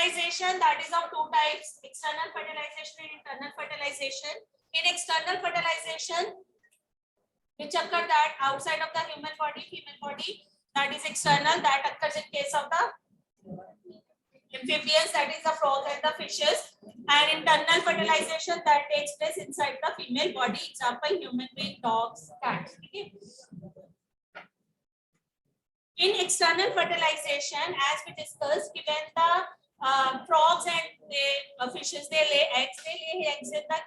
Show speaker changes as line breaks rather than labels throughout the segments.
fertilization, that is of two types, external fertilization and internal fertilization. In external fertilization, which occur that outside of the human body, female body, that is external, that occurs in case of the amphibians, that is the frogs and the fishes. And internal fertilization that takes place inside the female body, example human being, dogs, cats. Okay. In external fertilization, as we discussed, when the frogs and the fishes, they lay eggs in the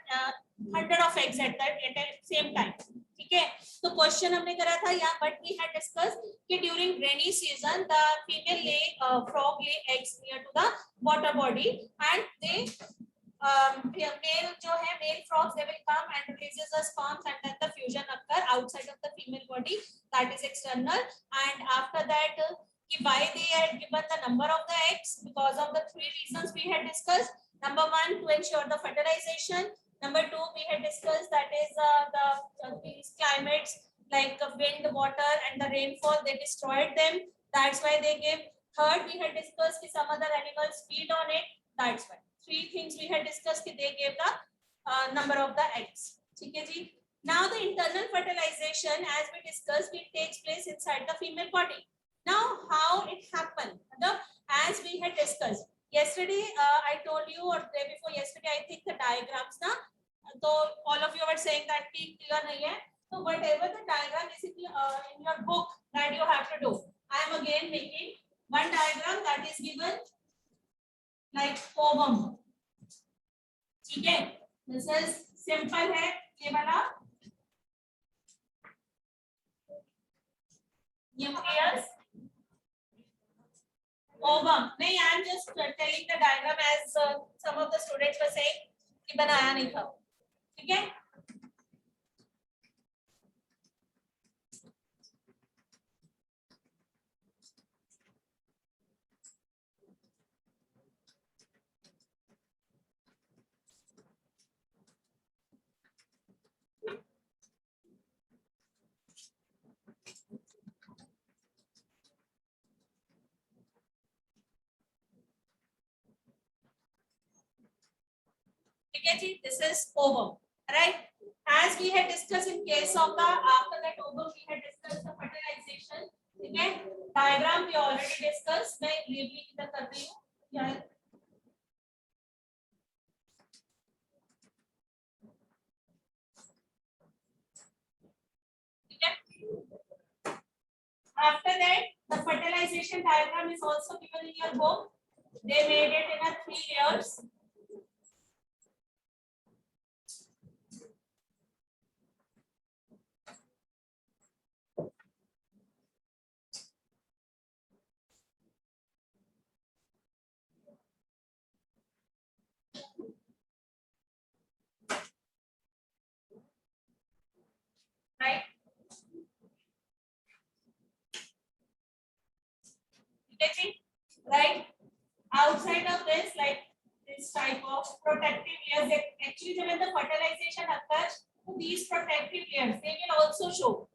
100 of eggs at the same time. ठीक है, तो question हमने करा था यहाँ, but we had discuss कि during rainy season the female lay frog lay eggs near to the water body and they male जो है male frogs, they will come and releases the sperms and then the fusion occur outside of the female body, that is external. And after that why they had given the number of the eggs, because of the three reasons we had discussed. Number one, to ensure the fertilization. Number two, we had discussed that is these climates like wind, water and the rainfall, they destroyed them, that's why they gave. Third, we had discussed कि some other animals feed on it, that's why. Three things we had discussed कि they gave the number of the eggs. ठीक है जी. Now the internal fertilization, as we discussed, it takes place inside the female body. Now how it happened, as we had discussed yesterday, I told you, or day before yesterday, I think the diagrams na, so all of you were saying that clear nahi hai, so whatever the diagram is in your book that you have to do, I am again making one diagram that is given like ovum. ठीक है, this is simple है ये वाला, nucleus, ovum. नहीं, I am just telling the diagram as some of the students were saying कि बनाया नहीं था. ठीक है, this is ovum, right? As we had discussed in case of the, after that ovum we had discussed the fertilization. ठीक है, diagram we already discussed, मैं briefly इधर कर रही हूँ यार. ठीक है, after that the fertilization diagram is also given in your book. They made it in a 3 layers. Right? Right? Outside of this, like this type of protective layers, actually when the fertilization occurs, these protective layers they will also show.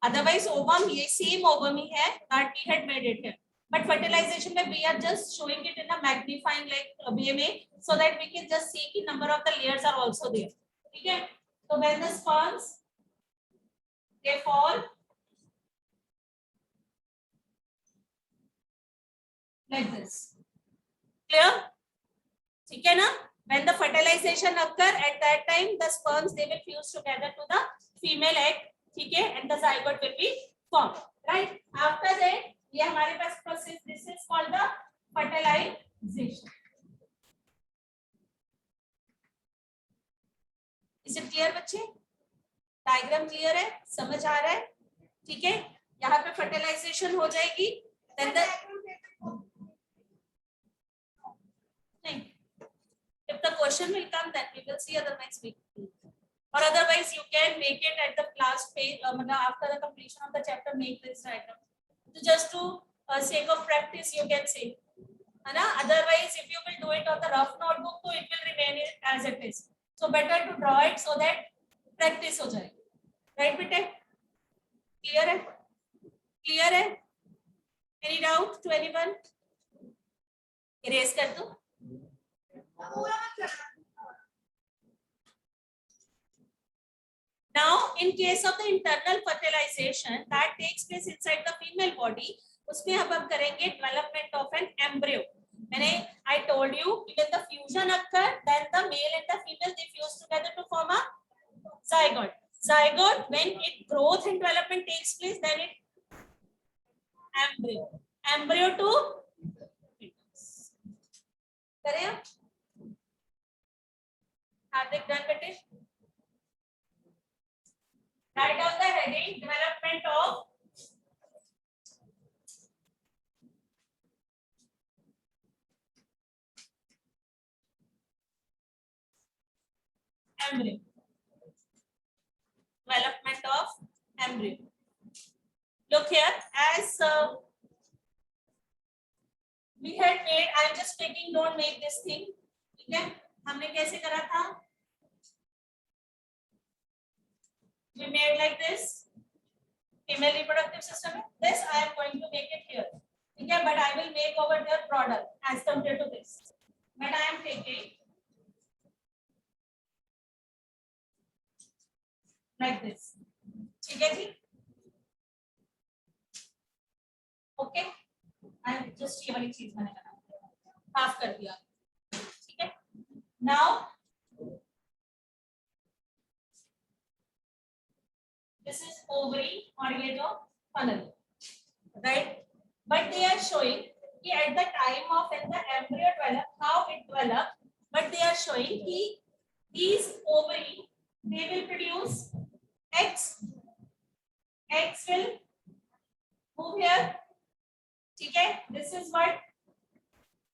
Otherwise, ovum, ये same ovum ही है that we had made it here. But fertilization में we are just showing it in a magnifying like BMA, so that we can just see the number of the layers are also there. ठीक है? So when the sperms they fall like this. Clear? ठीक है ना? When the fertilization occur, at that time the sperms they will fuse together to the female egg, ठीक है, and the zygote will be formed. Right? After that, ये हमारे पास process, this is called the fertilization. Is it clear बच्चे? Diagram clear है, समझ आ रहा है? ठीक है, यहाँ पे फर्टिलाइजेशन हो जाएगी, then the नहीं, if the question will come then we will see, otherwise we or otherwise you can make it at the last page, after the completion of the chapter, make this diagram. So just to sake of practice you can say, है ना? Otherwise if you will do it on the rough notebook तो it will remain as it is. So better to draw it so that practice हो जाए. Right बेटे? Clear है? Clear है? Any doubt to anyone? Erase कर दो. Now, in case of the internal fertilization that takes place inside the female body, उसमें अब हम करेंगे development of an embryo. I told you when the fusion occur, then the male and the female they fuse together to form a zygote. Zygote, when it growth and development takes place, then it embryo. Embryo to करें आप? हार्दिक done बेटे? Write down the heading development of embryo. Development of embryo. Look here, as we had made, I am just taking, don't make this thing. ठीक है? हमने कैसे करा था? We made like this. Female reproductive system. This I am going to make it here. Okay, but I will make over there broader as compared to this. But I am taking like this. ठीक है जी? Okay. I am just ये वाली चीज मैंने करा. साफ कर दिया. ठीक है? Now this is ovary और ये जो funnel, right? But they are showing कि at the time of when the embryo develop, how it develop, but they are showing कि these ovary they will produce eggs. Eggs will move here. ठीक है? This is what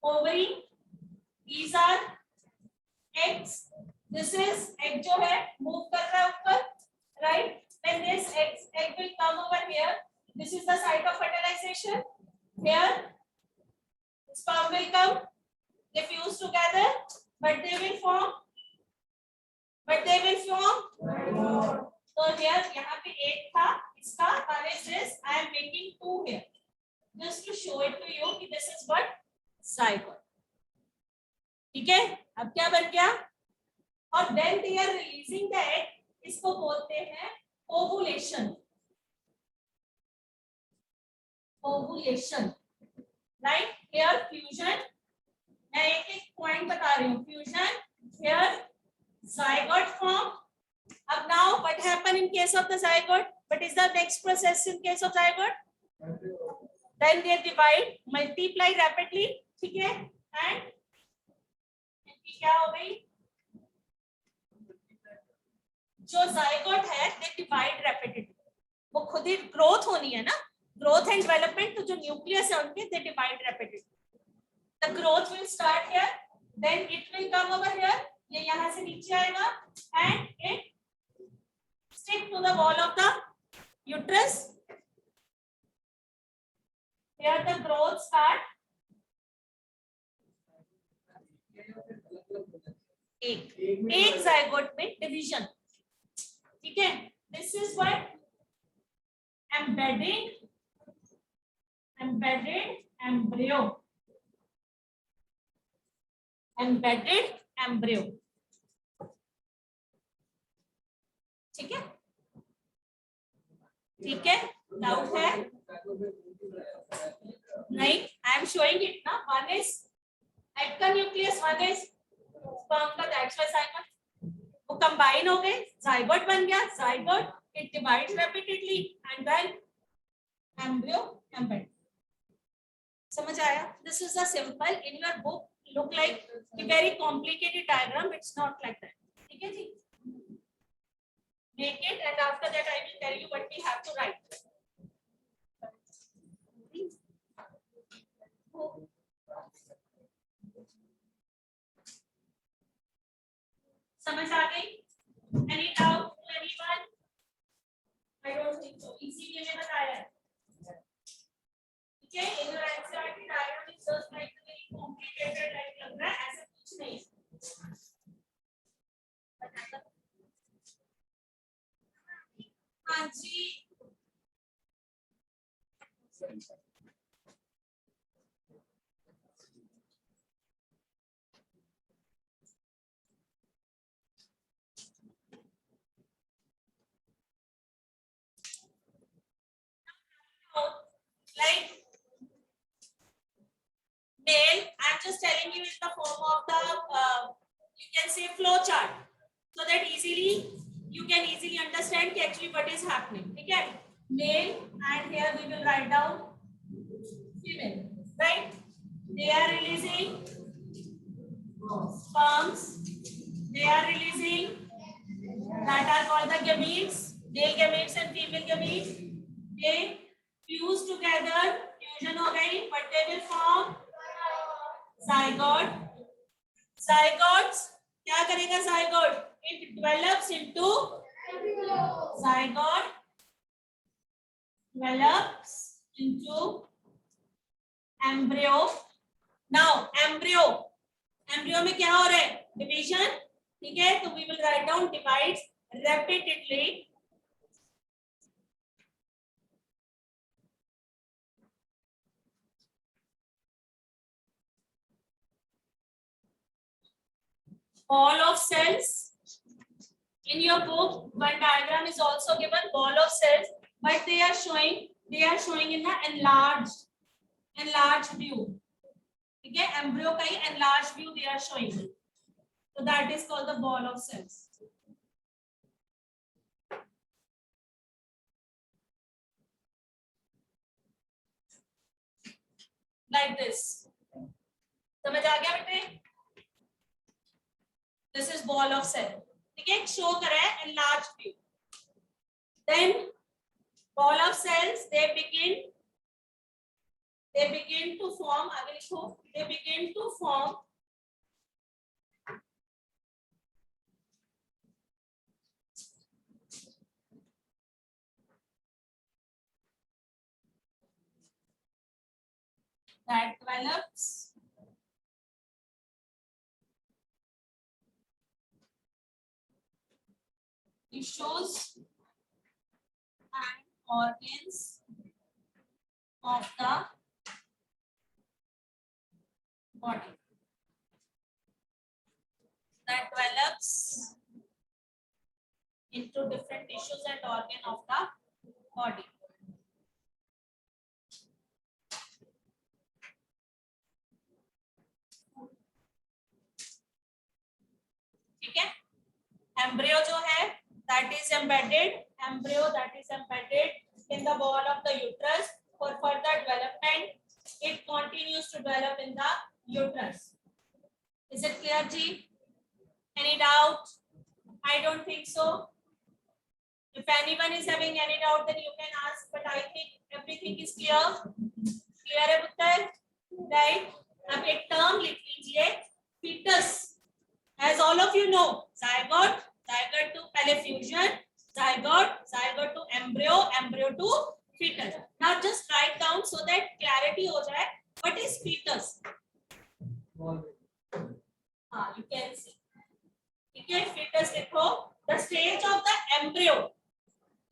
ovary. These are eggs. This is egg जो है move कर रहा है ऊपर, right? When this egg will come over here, this is the site of fertilization. Here, sperm will come. They fuse together, but they will form. So here, यहाँ पे एक था, इसका one is this. I am making two here, just to show it to you कि this is what zygote. ठीक है? अब क्या बन गया? और then they are releasing the egg. इसको बोलते हैं ovulation. Right? Here fusion. मैं एक point बता रही हूँ. Fusion. Here zygote form. अब now what happen in case of the zygote? What is the next process in case of zygote? Then they divide, multiply rapidly. ठीक है? And इनकी क्या हो गई? जो zygote है, they divide rapidly. वो खुद ही growth होनी है ना? Growth and development, तो जो nucleus है उनके, they divide rapidly. The growth will start here, then it will come over here. ये यहाँ से नीचे आएगा, and it stick to the wall of the uterus. Here the growth start. एक zygote में division. ठीक है? This is what embedded embryo. Embedded embryo. ठीक है? ठीक है? Doubt है? नहीं, I am showing it ना. One is egg का nucleus, one is sperm का, that's why zygote. वो combine हो गए, zygote बन गया. Zygote it divides rapidly and then embryo embedded. समझ आया? This is a simple. In your book look like a very complicated diagram. It's not like that. ठीक है जी? Make it and after that I will tell you what we have to write. समझ आ गई? Any doubt to anyone? I don't think so. इसीलिए मैंने बताया. ठीक है? In your NCERT diagram is just like very complicated like लग रहा है, ऐसा कुछ नहीं. हाँ जी. Like male, I'm just telling you in the form of the you can say flow chart, so that easily you can easily understand actually what is happening. Okay, male, and here we will write down female, right? They are releasing sperms. They are releasing that are called the gametes, male gametes and female gametes. They fuse together, fusion हो गई, but they will form zygote. Zygotes क्या करेगा zygote? It develops into zygote develops into embryo. Now embryo में क्या हो रहा है? Division. ठीक है, तो we will write down divides repeatedly. Ball of cells. In your book, one diagram is also given, ball of cells, but they are showing in the enlarged view. Okay, embryo का ही enlarged view they are showing. So that is called the ball of cells. Like this. समझ आ गया बेटे? This is ball of cell. ठीक है, show करा है enlarged view. Then ball of cells they begin to form. आगे लिखो. They begin to form that develops tissues and organs of the body. That develops into different tissues and organ of the body. ठीक है, embryo जो है that is embedded in the wall of the uterus for further development. It continues to develop in the uterus. Is it clear, Ji? Any doubt? I don't think so. If anyone is having any doubt, then you can ask. But I think everything is clear. Clear है पुत्र? Right? अब एक term लिख लीजिए, fetus. As all of you know, zygote to पहले fusion, zygote to embryo to fetus. Now just write down so that clarity हो जाए. What is fetus? You can see. ठीक है, fetus लिखो. The stage of the embryo.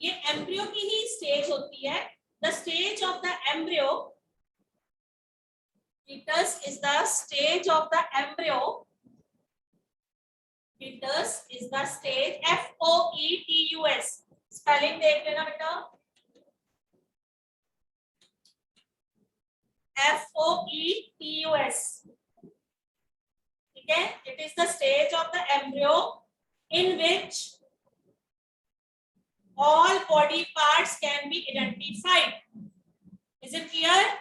ये embryo की ही stage होती है. The stage of the embryo. Fetus is the stage of the embryo. Fetus is the stage. FOETUS. Spelling देख लेना बेटा. FOETUS. Okay, it is the stage of the embryo in which all body parts can be identified. Is it clear?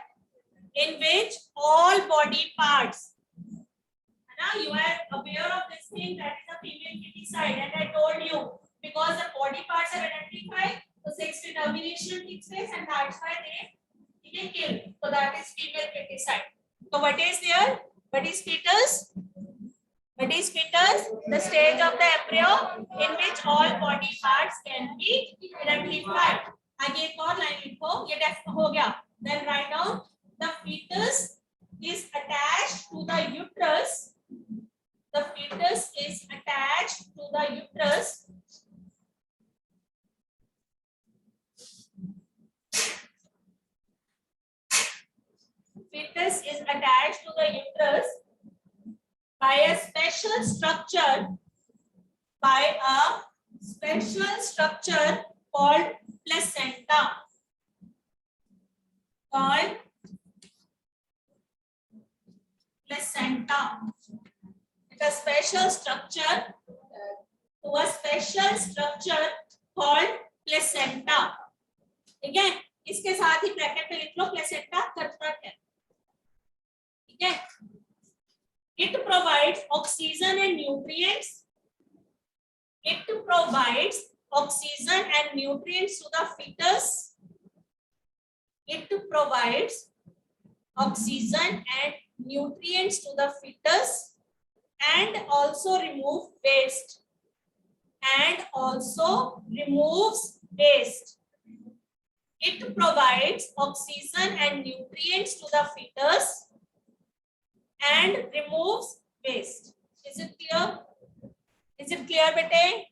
In which all body parts. Now you are aware of this thing, that is a female feticide, and I told you because the body parts are identified, so sex determination takes place, and that's why they kill. So that is female feticide. So what is there? What is fetus? What is fetus? The stage of the embryo in which all body parts can be identified. आगे एक और line लिखो, ये def हो गया. Then write down the fetus is attached to the uterus. The fetus is attached to the uterus. Fetus is attached to the uterus by a special structure called placenta. called placenta. It's a special structure called placenta. ठीक है, इसके साथ ही bracket में लिख लो placenta कर्तक है. ठीक है, it provides oxygen and nutrients. It provides oxygen and nutrients to the fetus. It provides oxygen and nutrients to the fetus and also remove waste. And also removes waste. It provides oxygen and nutrients to the fetus and removes waste. Is it clear? Is it clear, bete?